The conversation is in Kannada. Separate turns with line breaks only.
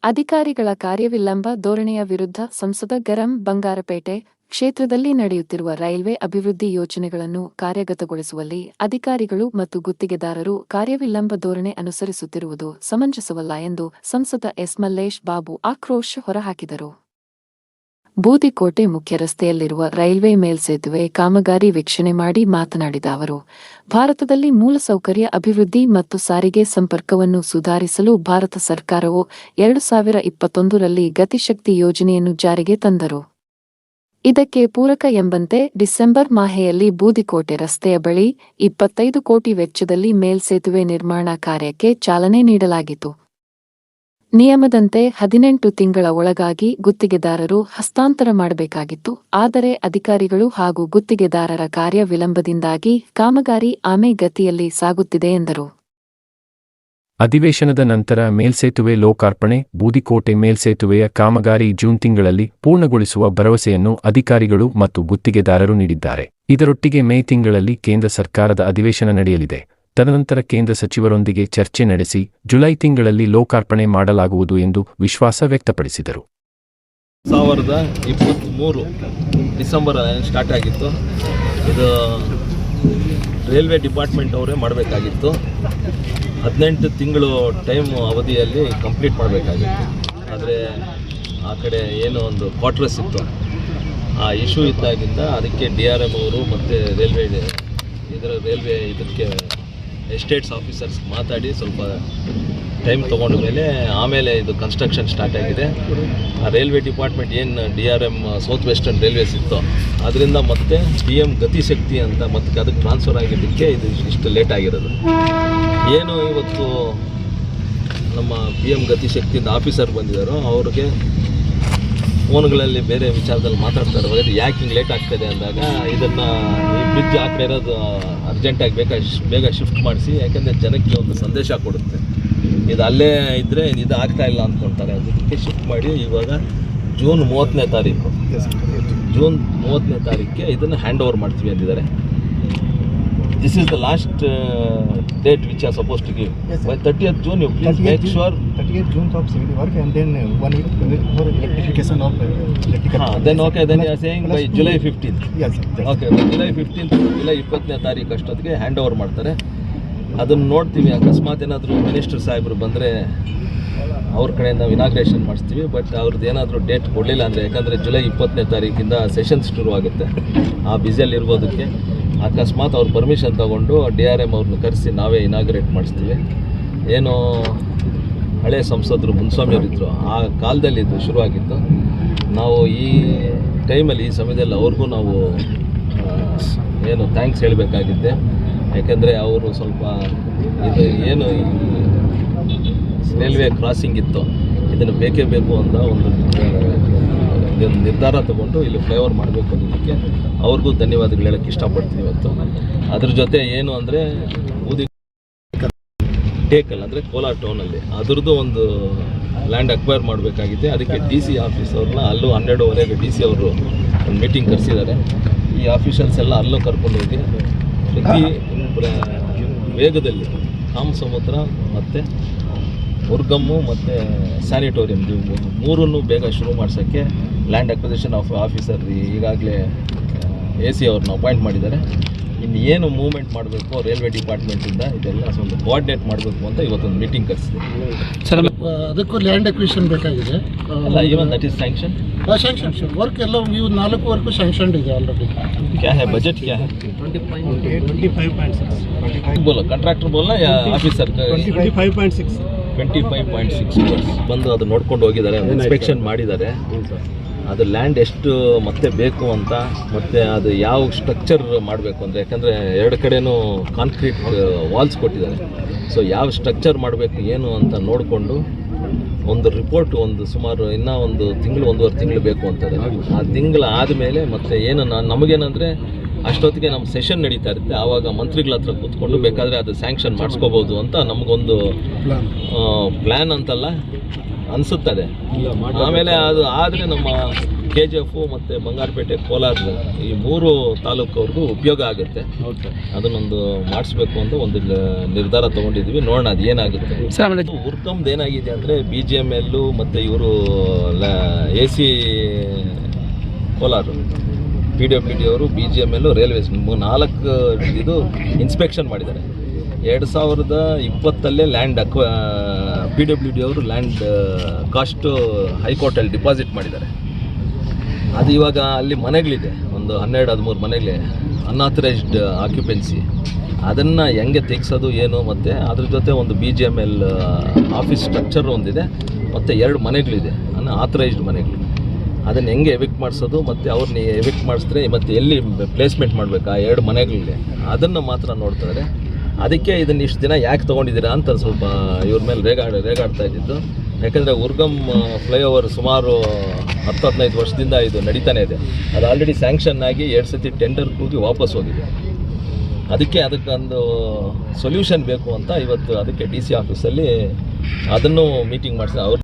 ಅಧಿಕಾರಿಗಳ ಕಾರ್ಯವಿಳಂಬ ಧೋರಣೆಯ ವಿರುದ್ಧ ಸಂಸದ ಗರಂ ಬಂಗಾರಪೇಟೆ ಕ್ಷೇತ್ರದಲ್ಲಿ ನಡೆಯುತ್ತಿರುವ ರೈಲ್ವೆ ಅಭಿವೃದ್ಧಿ ಯೋಜನೆಗಳನ್ನು ಕಾರ್ಯಗತಗೊಳಿಸುವಲ್ಲಿ ಅಧಿಕಾರಿಗಳು ಮತ್ತು ಗುತ್ತಿಗೆದಾರರು ಕಾರ್ಯವಿಳಂಬ ಧೋರಣೆ ಅನುಸರಿಸುತ್ತಿರುವುದು ಸಮಂಜಸವಲ್ಲ ಎಂದು ಸಂಸದ ಎಸ್ ಮಲ್ಲೇಶ್ ಬಾಬು ಆಕ್ರೋಶ ಹೊರಹಾಕಿದರು. ಬೂದಿಕೋಟೆ ಮುಖ್ಯ ರಸ್ತೆಯಲ್ಲಿರುವ ರೈಲ್ವೆ ಮೇಲ್ಸೇತುವೆ ಕಾಮಗಾರಿ ವೀಕ್ಷಣೆ ಮಾಡಿ ಮಾತನಾಡಿದ ಅವರು, ಭಾರತದಲ್ಲಿ ಮೂಲಸೌಕರ್ಯ ಅಭಿವೃದ್ಧಿ ಮತ್ತು ಸಾರಿಗೆ ಸಂಪರ್ಕವನ್ನು ಸುಧಾರಿಸಲು ಭಾರತ ಸರ್ಕಾರವು 2021ರಲ್ಲಿ ಗತಿಶಕ್ತಿ ಯೋಜನೆಯನ್ನು ಜಾರಿಗೆ ತಂದರು. ಇದಕ್ಕೆ ಪೂರಕ ಎಂಬಂತೆ ಡಿಸೆಂಬರ್ ಮಾಹೆಯಲ್ಲಿ ಬೂದಿಕೋಟೆ ರಸ್ತೆಯ ಬಳಿ 25 ಕೋಟಿ ವೆಚ್ಚದಲ್ಲಿ ಮೇಲ್ಸೇತುವೆ ನಿರ್ಮಾಣ ಕಾರ್ಯಕ್ಕೆ ಚಾಲನೆ ನೀಡಲಾಗಿತ್ತು. ನಿಯಮದಂತೆ 18 ತಿಂಗಳ ಒಳಗಾಗಿ ಗುತ್ತಿಗೆದಾರರು ಹಸ್ತಾಂತರ ಮಾಡಬೇಕಾಗಿತ್ತು. ಆದರೆ ಅಧಿಕಾರಿಗಳು ಹಾಗೂ ಗುತ್ತಿಗೆದಾರರ ಕಾರ್ಯ ವಿಳಂಬದಿಂದಾಗಿ ಕಾಮಗಾರಿ ಆಮೆಗತಿಯಲ್ಲಿ ಸಾಗುತ್ತಿದೆ ಎಂದರು.
ಅಧಿವೇಶನದ ನಂತರ ಮೇಲ್ಸೇತುವೆ ಲೋಕಾರ್ಪಣೆ. ಬೂದಿಕೋಟೆ ಮೇಲ್ಸೇತುವೆಯ ಕಾಮಗಾರಿ ಜೂನ್ ತಿಂಗಳಲ್ಲಿ ಪೂರ್ಣಗೊಳಿಸುವ ಭರವಸೆಯನ್ನು ಅಧಿಕಾರಿಗಳು ಮತ್ತು ಗುತ್ತಿಗೆದಾರರು ನೀಡಿದ್ದಾರೆ. ಇದರೊಟ್ಟಿಗೆ ಮೇ ತಿಂಗಳಲ್ಲಿ ಕೇಂದ್ರ ಸರ್ಕಾರದ ಅಧಿವೇಶನ ನಡೆಯಲಿದೆ. ತದನಂತರ ಕೇಂದ್ರ ಸಚಿವರೊಂದಿಗೆ ಚರ್ಚೆ ನಡೆಸಿ ಜುಲೈ ತಿಂಗಳಲ್ಲಿ ಲೋಕಾರ್ಪಣೆ ಮಾಡಲಾಗುವುದು ಎಂದು ವಿಶ್ವಾಸ ವ್ಯಕ್ತಪಡಿಸಿದರು.
2023 ಡಿಸೆಂಬರ್ ಸ್ಟಾರ್ಟ್ ಆಗಿತ್ತು. ಇದು ರೈಲ್ವೆ ಡಿಪಾರ್ಟ್ಮೆಂಟ್ ಅವರೇ ಮಾಡಬೇಕಾಗಿತ್ತು. 18 ತಿಂಗಳು ಟೈಮ್ ಅವಧಿಯಲ್ಲಿ ಕಂಪ್ಲೀಟ್ ಮಾಡಬೇಕಾಗಿತ್ತು. ಆದರೆ ಆ ಕಡೆ ಏನೋ ಒಂದು ಕ್ವಾರ್ಟರ್ಸ್ ಇತ್ತು, ಆ ಇಶ್ಯೂ ಇದ್ದಾಗಿಂದ ಅದಕ್ಕೆ DRM ಅವರು ಮತ್ತು ರೈಲ್ವೆ ಇದಕ್ಕೆ ಎಸ್ಟೇಟ್ಸ್ ಆಫೀಸರ್ಸ್ ಮಾತಾಡಿ ಸ್ವಲ್ಪ ಟೈಮ್ ತೊಗೊಂಡ ಮೇಲೆ ಆಮೇಲೆ ಇದು ಕನ್ಸ್ಟ್ರಕ್ಷನ್ ಸ್ಟಾರ್ಟ್ ಆಗಿದೆ. ಆ ರೈಲ್ವೆ ಡಿಪಾರ್ಟ್ಮೆಂಟ್ ಏನು DRM ಸೌತ್ ವೆಸ್ಟರ್ನ್ ರೈಲ್ವೇಸ್ ಇತ್ತು ಅದರಿಂದ ಮತ್ತೆ PM ಗತಿಶಕ್ತಿ ಅಂತ ಮತ್ತೆ ಅದಕ್ಕೆ ಟ್ರಾನ್ಸ್ಫರ್ ಆಗಿದ್ದಕ್ಕೆ ಇದು ಇಷ್ಟು ಲೇಟ್ ಆಗಿರೋದು. ಏನು ಇವತ್ತು ನಮ್ಮ PM ಗತಿಶಕ್ತಿಯಿಂದ ಆಫೀಸರ್ ಬಂದಿದ್ದಾರೋ ಅವ್ರಿಗೆ ಫೋನ್ಗಳಲ್ಲಿ ಬೇರೆ ವಿಚಾರದಲ್ಲಿ ಮಾತಾಡ್ತಾ ಇರುವಾಗ ಯಾಕೆ ಹಿಂಗೆ ಲೇಟ್ ಆಗ್ತಾಯಿದೆ ಅಂದಾಗ ಇದನ್ನು ಈ ಬ್ರಿಡ್ಜ್ ಆ ಕಡೆ ಇರೋದು ಅರ್ಜೆಂಟಾಗಿ ಬೇಗ ಶಿಫ್ಟ್ ಮಾಡಿಸಿ, ಯಾಕೆಂದರೆ ಜನಕ್ಕೆ ಒಂದು ಸಂದೇಶ ಕೊಡುತ್ತೆ. ಇದು ಅಲ್ಲೇ ಇದ್ದರೆ ಇದು ಆಗ್ತಾಯಿಲ್ಲ ಅಂದ್ಕೊಳ್ತಾರೆ. ಅದಕ್ಕೆ ಶಿಫ್ಟ್ ಮಾಡಿ ಇವಾಗ ಜೂನ್ 30ನೇ ತಾರೀಕಿಗೆ ಇದನ್ನು ಹ್ಯಾಂಡ್ ಓವರ್ ಮಾಡ್ತೀವಿ ಅಂದಿದ್ದಾರೆ. This is the last date which are supposed to give. Yes, by 30th June, you please make sure.
30th June of civil work and then 1 week for electrification of electrical.
Then okay, then you are saying by July 15th.
Yes, sir.
Okay, by July 15th, July 20ನೇ ತಾರೀಕು ಅಷ್ಟೊತ್ತಿಗೆ ಹ್ಯಾಂಡ್ ಓವರ್ ಮಾಡ್ತಾರೆ. ಅದನ್ನು ನೋಡ್ತೀವಿ. ಅಕಸ್ಮಾತ್ ಏನಾದರೂ ಮಿನಿಸ್ಟರ್ ಸಾಹೇಬರು ಬಂದರೆ ಅವ್ರ ಕಡೆಯಿಂದ ಇನಾಗ್ರೇಷನ್ ಮಾಡಿಸ್ತೀವಿ. ಬಟ್ ಅವ್ರದ್ದು ಏನಾದರೂ ಡೇಟ್ ಕೊಡಲಿಲ್ಲ ಅಂದರೆ, ಯಾಕಂದರೆ ಜುಲೈ 20ನೇ ತಾರೀಕಿಂದ ಸೆಷನ್ಸ್ ಶುರು ಆಗುತ್ತೆ. ಆ ಬ್ಯುಸಿಯಲ್ಲಿ ಇರ್ಬೋದಕ್ಕೆ ಅಕಸ್ಮಾತ್ ಅವ್ರ ಪರ್ಮಿಷನ್ ತೊಗೊಂಡು DRM ಅವ್ರನ್ನ ಕರೆಸಿ ನಾವೇ ಇನಾಗ್ರೇಟ್ ಮಾಡಿಸ್ತೀವಿ. ಏನು ಹಳೆ ಸಂಸದರು ಮುನ್ಸ್ವಾಮಿಯವರಿದ್ದರು ಆ ಕಾಲದಲ್ಲಿ ಇದು ಶುರುವಾಗಿತ್ತು. ನಾವು ಈ ಟೈಮಲ್ಲಿ ಈ ಸಮಯದಲ್ಲಿ ಅವ್ರಿಗೂ ನಾವು ಏನು ಥ್ಯಾಂಕ್ಸ್ ಹೇಳಬೇಕಾಗಿದ್ದೆ. ಯಾಕೆಂದರೆ ಅವರು ಸ್ವಲ್ಪ ಇದು ಏನು ರೈಲ್ವೆ ಕ್ರಾಸಿಂಗ್ ಇತ್ತು ಇದನ್ನು ಬೇಕೇ ಬೇಕು ಅಂತ ಒಂದು ನಿರ್ಧಾರ ತಗೊಂಡು ಇಲ್ಲಿ ಫ್ಲೈಓವರ್ ಮಾಡಬೇಕು ಅನ್ನೋದಕ್ಕೆ ಅವ್ರಿಗೂ ಧನ್ಯವಾದಗಳು ಹೇಳೋಕ್ಕೆ ಇಷ್ಟಪಡ್ತೀನಿ ಇವತ್ತು. ಅದ್ರ ಜೊತೆ ಏನು ಅಂದರೆ ಟೇಕಲ್ ಅಂದರೆ ಕೋಲಾರ ಟೌನಲ್ಲಿ ಅದರದ್ದು ಒಂದು ಲ್ಯಾಂಡ್ ಅಕ್ವೈರ್ ಮಾಡಬೇಕಾಗಿದೆ. ಅದಕ್ಕೆ DC ಆಫೀಸ್ ಅವ್ರನ್ನ ಅಲ್ಲೂ 12:30ಗೆ DC ಅವರು ಒಂದು ಮೀಟಿಂಗ್ ಕರೆಸಿದ್ದಾರೆ. ಈ ಆಫೀಷಿಯಲ್ಸ್ ಎಲ್ಲ ಅಲ್ಲೂ ಕರ್ಕೊಂಡು ಹೋಗಿ ಪ್ರತಿ ವೇಗದಲ್ಲಿ ಕಾಮಸಮುದ್ರ ಮತ್ತು ಉರ್ಗಮ್ಮು ಮತ್ತು ಸ್ಯಾನಿಟೋರಿಯಂ ಮೂರನ್ನು ಬೇಗ ಶುರು ಮಾಡ್ಸೋಕ್ಕೆ ಲ್ಯಾಂಡ್ ಅಕ್ವಿಸಿಷನ್ ಆಫೀಸರ್ ಈಗಾಗಲೇ AC ಅವ್ರನ್ನ ಅಪಾಯಿಂಟ್ ಮಾಡಿದ್ದಾರೆ. ಇನ್ನು ಏನು ಮೂವ್ಮೆಂಟ್ ಮಾಡಬೇಕು ರೈಲ್ವೆ ಡಿಪಾರ್ಟ್ಮೆಂಟಿಂದ ಇದೆಲ್ಲ ಒಂದು ಕೋಆರ್ಡಿನೇಟ್ ಮಾಡಬೇಕು ಅಂತ ಇವತ್ತೊಂದು ಮೀಟಿಂಗ್ ಕರೆಸಿದೆ.
ಸರ್, ಅದಕ್ಕೂ ಲ್ಯಾಂಡ್ ಅಕ್ವಿಸಿಷನ್ ಬೇಕಾಗಿದೆ.
ಅಲ್ಲ, even that is sanction
work ಎಲ್ಲ ನೀವು 4 ವರ್ಕು ಸ್ಯಾಂಕ್ಷನ್ ಇದೆ ಆಲ್ರೆಡಿ.
क्या है बजट क्या है? 25.6 बोलो, कंट्राक्टर बोलना या ऑफिसर? 25.6 ಬಂದು ಅದು ನೋಡ್ಕೊಂಡು ಹೋಗಿದ್ದಾರೆ, ಇನ್ಸ್ಪೆಕ್ಷನ್ ಮಾಡಿದ್ದಾರೆ. ಅದು ಲ್ಯಾಂಡ್ ಎಷ್ಟು ಮತ್ತೆ ಬೇಕು ಅಂತ, ಮತ್ತು ಅದು ಯಾವ ಸ್ಟ್ರಕ್ಚರ್ ಮಾಡಬೇಕು ಅಂದರೆ, ಯಾಕಂದರೆ 2 ಕಡೆನೂ ಕಾಂಕ್ರೀಟ್ ವಾಲ್ಸ್ ಕೊಟ್ಟಿದ್ದಾರೆ. ಸೊ ಯಾವ ಸ್ಟ್ರಕ್ಚರ್ ಮಾಡಬೇಕು ಏನು ಅಂತ ನೋಡಿಕೊಂಡು ಒಂದು ರಿಪೋರ್ಟ್ ಒಂದು ಸುಮಾರು ಇನ್ನೂ ಒಂದು ತಿಂಗಳು 1.5 ತಿಂಗಳು ಬೇಕು ಅಂತಾರೆ. ಆ ತಿಂಗಳು ಆದಮೇಲೆ ಮತ್ತೆ ಏನು ನಮಗೇನಂದರೆ ಅಷ್ಟೊತ್ತಿಗೆ ನಮ್ಮ ಸೆಷನ್ ನಡೀತಾ ಇರುತ್ತೆ. ಆವಾಗ ಮಂತ್ರಿಗಳ ಹತ್ರ ಕೂತ್ಕೊಂಡು ಬೇಕಾದರೆ ಅದು ಸ್ಯಾಂಕ್ಷನ್ ಮಾಡಿಸ್ಕೋಬೋದು ಅಂತ ನಮಗೊಂದು ಪ್ಲ್ಯಾನ್ ಅಂತಲ್ಲ ಅನಿಸುತ್ತದೆ. ಆಮೇಲೆ ಅದು ಆದರೆ ನಮ್ಮ KGF ಮತ್ತು ಬಂಗಾರಪೇಟೆ, ಕೋಲಾರ ಈ 3 ತಾಲೂಕವ್ರಿಗೂ ಉಪಯೋಗ ಆಗುತ್ತೆ. ಅದನ್ನೊಂದು ಮಾಡಿಸ್ಬೇಕು ಅಂತ ಒಂದು ನಿರ್ಧಾರ ತೊಗೊಂಡಿದ್ದೀವಿ. ನೋಡೋಣ ಅದು ಏನಾಗುತ್ತೆ. ಉರ್ಕಮ್ದು ಏನಾಗಿದೆ ಅಂದರೆ BGML ಮತ್ತು ಇವರು AC ಕೋಲಾರ PWD ಅವರು BGML ರೈಲ್ವೇಸ್ 4 ಇದು ಇನ್ಸ್ಪೆಕ್ಷನ್ ಮಾಡಿದ್ದಾರೆ. 2020 ಲ್ಯಾಂಡ್ PWD ಅವರು ಲ್ಯಾಂಡ್ ಕಾಸ್ಟು ಹೈಕೋರ್ಟಲ್ಲಿ ಡಿಪಾಸಿಟ್ ಮಾಡಿದ್ದಾರೆ. ಅದು ಇವಾಗ ಅಲ್ಲಿ ಮನೆಗಳಿದೆ, ಒಂದು 12-13 ಮನೆಗಳೇ ಅನ್ಆಥರೈಸ್ಡ್ ಆಕ್ಯುಪೆನ್ಸಿ. ಅದನ್ನು ಹೆಂಗೆ ತೆಗ್ಸೋದು ಏನು, ಮತ್ತು ಅದ್ರ ಜೊತೆ ಒಂದು BGML ಆಫೀಸ್ ಸ್ಟ್ರಕ್ಚರ್ ಒಂದಿದೆ, ಮತ್ತು 2 ಮನೆಗಳಿದೆ ಆಥರೈಸ್ಡ್ ಮನೆಗಳು. ಅದನ್ನು ಹೆಂಗೆ ಎವಿಕ್ಟ್ ಮಾಡಿಸೋದು, ಮತ್ತು ಅವ್ರನ್ನ ಎವಿಕ್ಟ್ ಮಾಡಿಸಿದ್ರೆ ಮತ್ತು ಎಲ್ಲಿ ಪ್ಲೇಸ್ಮೆಂಟ್ ಮಾಡಬೇಕಾ 2 ಮನೆಗಳಿದೆ, ಅದನ್ನು ಮಾತ್ರ ನೋಡ್ತಾರೆ. ಅದಕ್ಕೆ ಇದನ್ನು ಇಷ್ಟು ದಿನ ಯಾಕೆ ತೊಗೊಂಡಿದ್ದೀರಾ ಅಂತ ಸ್ವಲ್ಪ ಇವ್ರ ಮೇಲೆ ರೇಗಾಡ್ತಾ ಇದ್ದಿದ್ದು. ಯಾಕಂದರೆ ಉರ್ಗಮ್ ಫ್ಲೈಓವರ್ ಸುಮಾರು 10-15 ವರ್ಷದಿಂದ ಇದು ನಡೀತಾನೆ ಇದೆ. ಅದು ಆಲ್ರೆಡಿ ಸ್ಯಾಂಕ್ಷನ್ ಆಗಿ 2 ಸತಿ ಟೆಂಡರ್ ಕೂಗಿ ವಾಪಸ್ ಹೋಗಿದೆ. ಅದಕ್ಕೊಂದು ಸೊಲ್ಯೂಷನ್ ಬೇಕು ಅಂತ ಇವತ್ತು ಅದಕ್ಕೆ DC ಆಫೀಸಲ್ಲಿ ಅದನ್ನು ಮೀಟಿಂಗ್ ಮಾಡಿಸಿ ಅವ್ರು